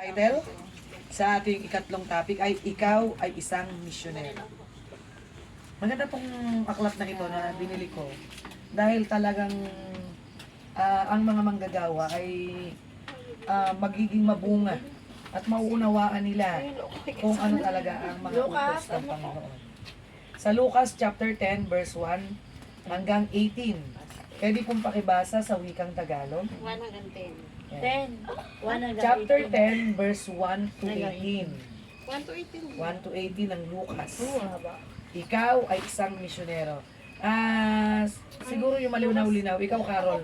Title sa ating ikatlong topic ay Ikaw ay isang misyonero. Maganda pong aklat na ito na binili ko dahil talagang ang mga manggagawa ay magiging mabunga at mauunawaan nila kung ano talaga ang mga utos ng Panginoon. Sa Lucas chapter 10 verse 1 hanggang 18. Pwede pong pakibasa sa wikang Tagalog. 110. 10. Chapter 10 verse 1 to 18. 1 to 18. 1 to 18 ng Lucas. Haba. Ikaw ay isang misyonero. Siguro yung malinaw-linaw. Ikaw, Carol.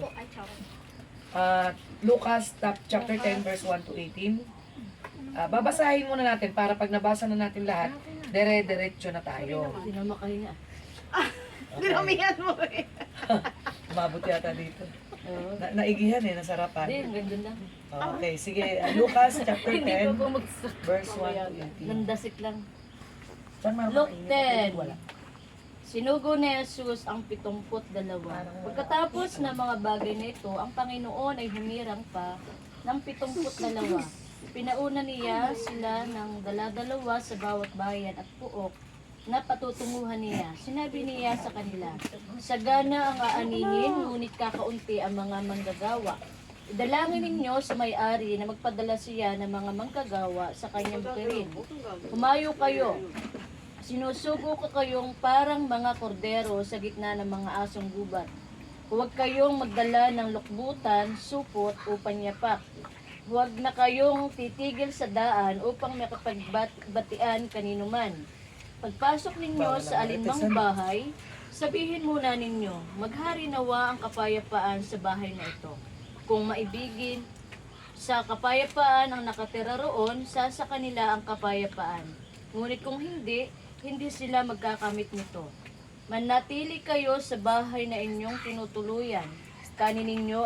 Lucas chapter 10 verse 1 to 18. Babasahin muna natin para pag nabasa na natin lahat, dire-diretso na tayo. Sinamakay niya. Dinamihan mo eh. Umabot yata dito. Naigihan nasarapan. Hindi, ganda lang. Okay, sige. Lucas chapter Hindi ko 10 po mag-start. verse 1 to 18. Nandasik lang. Saan meron Luke kainit? 10. Wala. Sinugo ni Jesus ang 72. Pagkatapos ng mga bagay na ito, ang Panginoon ay humirang pa ng 72. Pinauna niya sila ng dala-dalawa sa bawat bayan at puok na patutunguhan niya. Sinabi niya sa kanila, sagana ang aanihin, ngunit kakaunti ang mga manggagawa. Idalangin ninyo sa may-ari na magpadala siya ng mga manggagawa sa kanyang bukirin. Humayo kayo. Sinusugo ko kayong parang mga kordero sa gitna ng mga asong gubat. Huwag kayong magdala ng lukbutan, supot o panyapak. Huwag na kayong titigil sa daan upang makapagbatian kanino man. Pagpasok ninyo sa alinmang bahay, sabihin muna ninyo, maghari nawa ang kapayapaan sa bahay na ito. Kung maibigin sa kapayapaan ang nakatira roon, sa kanila ang kapayapaan. Ngunit kung hindi, hindi sila magkakamit nito. Manatili kayo sa bahay na inyong tinutuluyan. Kanin ninyo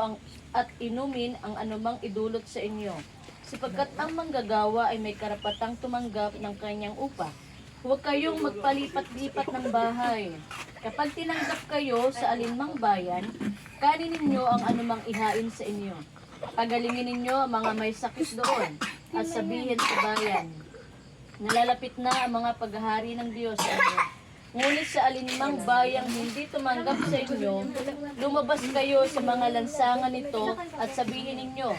at inumin ang anumang idulot sa inyo. Sapagkat ang manggagawa ay may karapatang tumanggap ng kanyang upa. Huwag kayong magpalipat-lipat ng bahay. Kapag tinanggap kayo sa alinmang bayan, kanin ninyo ang anumang ihain sa inyo. Pagalingin ninyo ang mga may sakit doon at sabihin sa bayan, nalalapit na ang mga paghahari ng Diyos sa inyo. Ngunit sa alinmang bayang hindi tumanggap sa inyo, lumabas kayo sa mga lansangan nito at sabihin ninyo,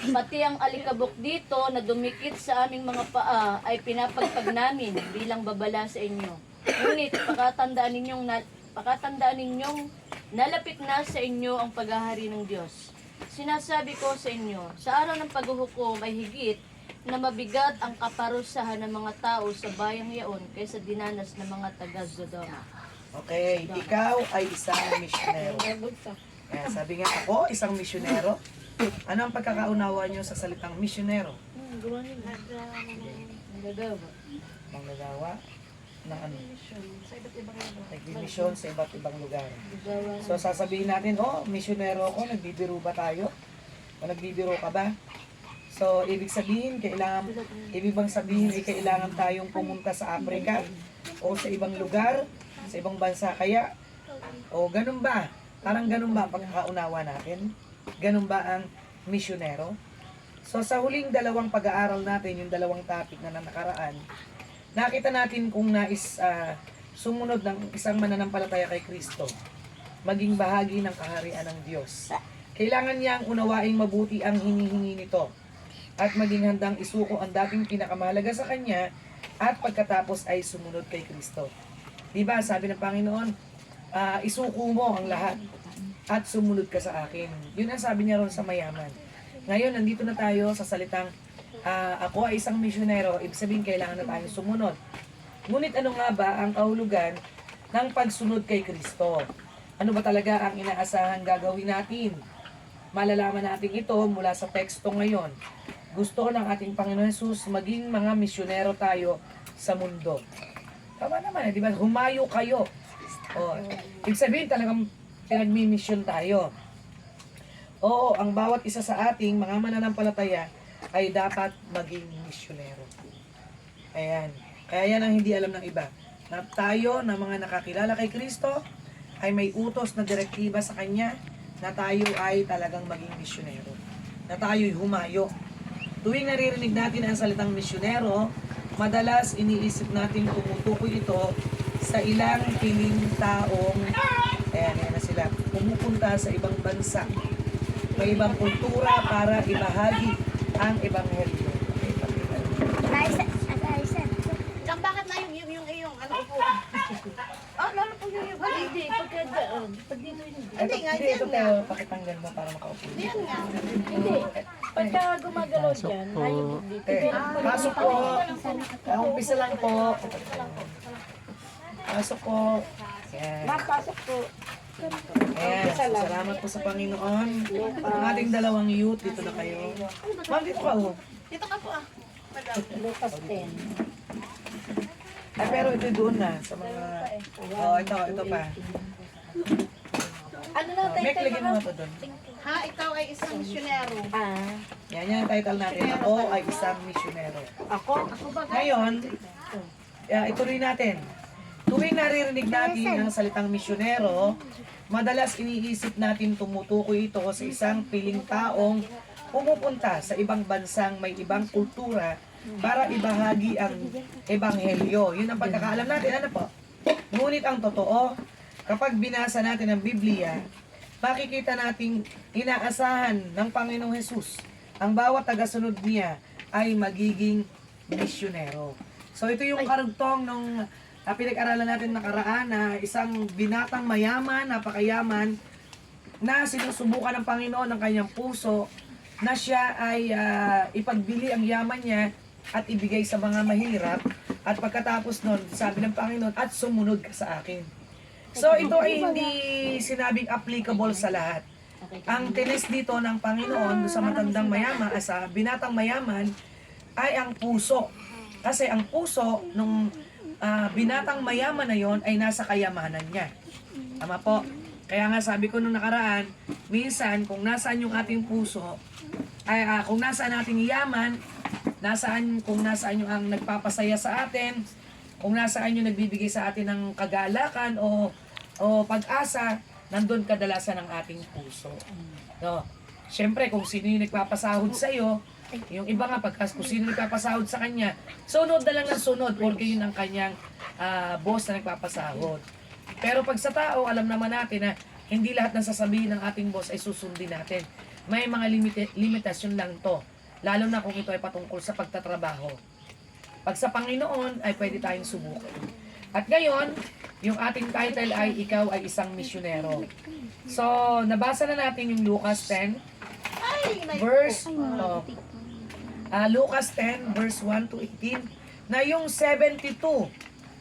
pati ang alikabok dito na dumikit sa aming mga paa ay pinapagpag namin bilang babala sa inyo. Ngunit pakatandaan ninyong nalapit na sa inyo ang paghahari ng Diyos. Sinasabi ko sa inyo, sa araw ng paghuhukom ay higit na mabigat ang kaparusahan ng mga tao sa bayang yaon kaysa dinanas ng mga taga-Sodoma. Okay, ikaw ay isang misyonero. Kaya sabi nga ako, isang misyonero. Ano ang pagkakaunawa nyo sa salitang misyonero? Nagagawa. Manggagawa ng ano? Sa iba't ibang lugar. Nagbimisyon sa iba't ibang lugar. Nagagawa. So sasabihin natin, misyonero ako, nagbibiro ba tayo? O nagbibiro ka ba? So, ibig bang sabihin ay kailangan tayong pumunta sa Africa o sa ibang lugar, sa ibang bansa kaya? O ganun ba? Parang ganun ba ang pagkakaunawa natin? Ganun ba ang misyonero? So, sa huling dalawang pag-aaral natin, yung dalawang topic na nakaraan, nakita natin kung nais sumunod ng isang mananampalataya kay Kristo, maging bahagi ng kaharian ng Diyos. Kailangan niyang unawaing mabuti ang hinihingi nito at maging handang isuko ang dating pinakamahalaga sa kanya at pagkatapos ay sumunod kay Kristo. Diba, sabi ng Panginoon, isuko mo ang lahat at sumunod ka sa akin. Yun ang sabi niya ron sa mayaman. Ngayon, nandito na tayo sa salitang ako ay isang misyonero, ibig sabihin kailangan na tayong sumunod. Ngunit ano nga ba ang kahulugan ng pagsunod kay Kristo? Ano ba talaga ang inaasahan gagawin natin? Malalaman natin ito mula sa teksto ngayon. Gusto ng ating Panginoon Jesus maging mga misyonero tayo sa mundo. Tama naman, di ba? Humayo kayo. Ibig sabihin talagang pinagmi-mission tayo. Oo, ang bawat isa sa ating mga mananampalataya ay dapat maging misyonero. Ayan. Kaya yan ang hindi alam ng iba. Na tayo, na mga nakakilala kay Kristo, ay may utos na direktiba sa Kanya na tayo ay talagang maging misyonero. Na tayo'y humayo. Tuwing naririnig natin ang salitang misyonero, madalas iniisip natin tumutukoy ito sa ilang piling taong, ayan na sila, pumupunta sa ibang bansa, may ibang kultura para ibahagi ang ebanghelyo. Tsaka bakit na yung ano po? Oh, lalo po yung Hindi, pagka daan. Pag dito hindi. Hindi nga, Hindi, yan ito nga. tayo, pakitanggal mo para makaupo. Yan nga. Hindi. Pagka gumagalaw dyan, ayaw dito. Eh, pasok po. Umpisa lang po. Pasok po. Ayan. Pasok po. Ayan. Salamat po sa Panginoon. Ang ating dalawang youth, dito na kayo. Ma'am, dito ka oh. Dito ka po ah. Madam. Lucas 10. Ay, pero ito doon na sa mga... Oh, ito pa. Ano na ang Mek, title lagyan mo ito doon. Ha, ikaw ay isang misyonero. Yan ang title natin. Ako ay isang misyonero. Ako ba? Ngayon, ituloy natin. Tuwing naririnig natin ang salitang misyonero, madalas iniisip natin tumutukoy ito sa isang piling taong pumupunta sa ibang bansang may ibang kultura para ibahagi ang ebanghelyo. Yun ang pagkakaalam natin. Ano po? Ngunit ang totoo, kapag binasa natin ang Biblia, makikita nating inaasahan ng Panginoong Hesus ang bawat tagasunod niya ay magiging misyonero. So ito yung karugtong nung pinag-aralan natin nakaraan na isang binatang mayaman, napakayaman, na sinusubukan ng Panginoon ng kanyang puso na siya ay ipagbili ang yaman niya at ibigay sa mga mahirap. At pagkatapos nun, sabi ng Panginoon, at sumunod ka sa akin. So ito ay hindi sinabing applicable sa lahat. Ang tinis dito ng Panginoon sa matandang mayaman, sa binatang mayaman, ay ang puso. Kasi ang puso nung binatang mayaman na yon ay nasa kayamanan niya. Tama po? Kaya nga sabi ko nung nakaraan, minsan kung nasaan yung ating puso, ay kung nasaan ating yaman, kung nasaan yung ang nagpapasaya sa atin, kung nasaan yung nagbibigay sa atin ng kagalakan o pag-asa, nandun kadalasan ang ating puso. No. Siyempre, kung sino yung nagpapasahod sa iyo, yung iba nga, kung sino nagpapasahod sa kanya, sunod na lang ng sunod, porque yun ang kanyang boss na nagpapasahod. Pero pag sa tao, alam naman natin na hindi lahat ng sasabihin ng ating boss ay susundin natin. May mga limitasyon lang to. Lalo na kung ito ay patungkol sa pagtatrabaho. Pag sa Panginoon, ay pwede tayong subukan. At ngayon, yung ating title ay Ikaw ay isang misyonero. So, nabasa na natin yung Lucas 10, verse, Lucas 10, verse 1 to 18, na yung 72,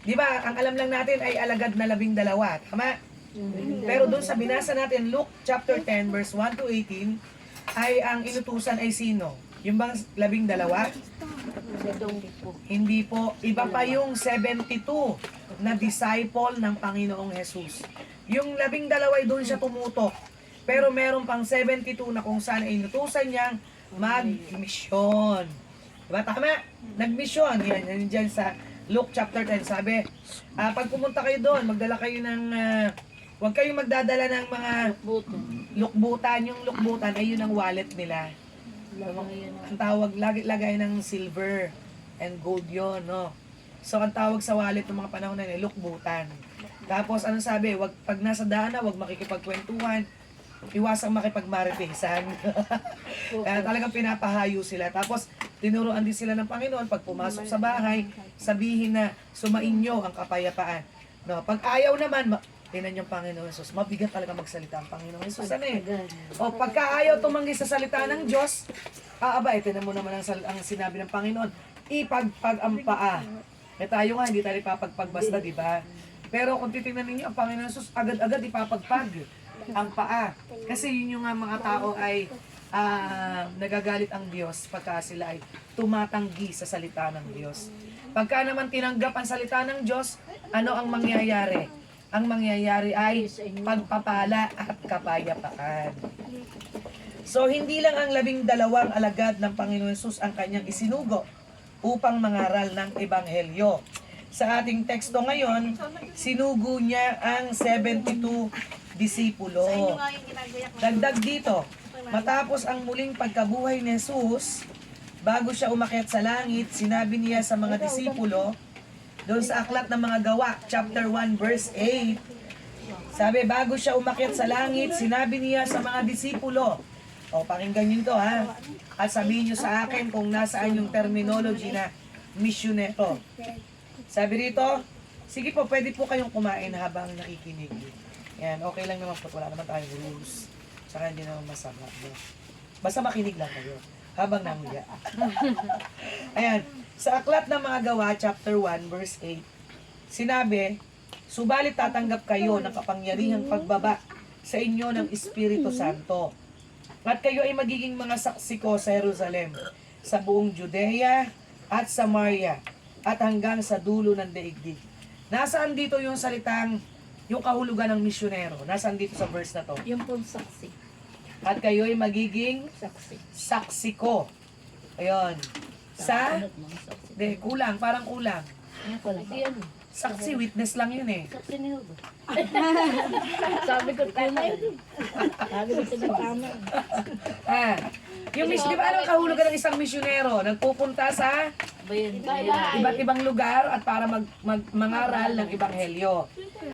di ba, ang alam lang natin ay alagad na 12, tama? Pero doon sa binasa natin, Luke chapter 10, verse 1 to 18, ay ang inutusan ay sino? Yung bang 12? Hindi po. Iba pa yung 72 na disciple ng Panginoong Jesus. Yung 12 ay doon siya tumutok. Pero meron pang 72 na kung saan ay inutusan niyang mag-misyon. Diba? Tama? Nag-misyon. Yan dyan sa Luke chapter 10. Sabi, pag pumunta kayo doon, magdala kayo ng... huwag kayong magdadala ng mga lukbutan. Yung lukbutan ay yun ang wallet nila. Ang tawag, lagay ng silver and gold yon, no? So, ang tawag sa wallet ng mga panahon na yun, lukbutan. Tapos, anong sabi? Pag nasa daan na, huwag makikipagkwentuhan, iwasang makipagmaritesan. Kaya talagang pinapahayo sila. Tapos, tinuruan din sila ng Panginoon, pag pumasok sa bahay, sabihin na sumainyo ang kapayapaan. No? Pag ayaw naman, tinan yung Panginoon Jesus. Mabigat talaga magsalita ang Panginoon Jesus. Ano eh? O pagka ayaw tumanggi sa salita ng Diyos, tinan mo naman ang sinabi ng Panginoon, ipagpag ang paa. Eh tayo nga, hindi tayo ipapagpag basta, di ba? Pero kung titingnan ninyo, ang Panginoon Jesus, agad-agad ipapagpag ang paa. Kasi yun yung mga tao ay nagagalit ang Diyos pagka sila ay tumatanggi sa salita ng Diyos. Pagka naman tinanggap ang salita ng Diyos, ano ang mangyayari? Ang mangyayari ay pagpapala at kapayapaan. So, hindi lang ang 12 alagad ng Panginoon Jesus ang kanyang isinugo upang mangaral ng Ebanghelyo. Sa ating teksto ngayon, sinugo niya ang 72 disipulo. Dagdag dito, matapos ang muling pagkabuhay ni Jesus, bago siya umakyat sa langit, sinabi niya sa mga disipulo, doon sa aklat ng mga gawa, chapter 1, verse 8, sabi, bago siya umakyat sa langit, sinabi niya sa mga disipulo, o pakinggan niyo to ha, at sabihin niyo sa akin kung nasaan yung terminology na misyonero. Sabi rito, sige po, pwede po kayong kumain habang nakikinig. Yan, okay lang naman po, wala naman tayong rules. Saka hindi naman masama. No? Basta makinig lang kayo habang nangiya. Ayan, sa aklat ng mga gawa, chapter 1, verse 8, sinabi, subalit tatanggap kayo ng kapangyarihang pagbaba sa inyo ng Espiritu Santo. At kayo ay magiging mga saksi ko sa Jerusalem, sa buong Judea at Samaria, at hanggang sa dulo ng daigdig. Nasaan dito yung salitang, yung kahulugan ng misyonero? Nasaan dito sa verse na to? Yung pong saksi. At kayo ay magiging Saksi. saksi ko. Ayun. Sa? Ano mga saksi? De, kulang, parang kulang. Hindi ano. Saksi, witness lang yun eh. Saksi ni Hugo. Sabi ko tama yun. Sabi ko tama. Ah, yung di ba anong kahulugan ng isang misyonero? Nagpupunta sa Bayan. iba't ibang lugar at para mangaral ng ebanghelyo.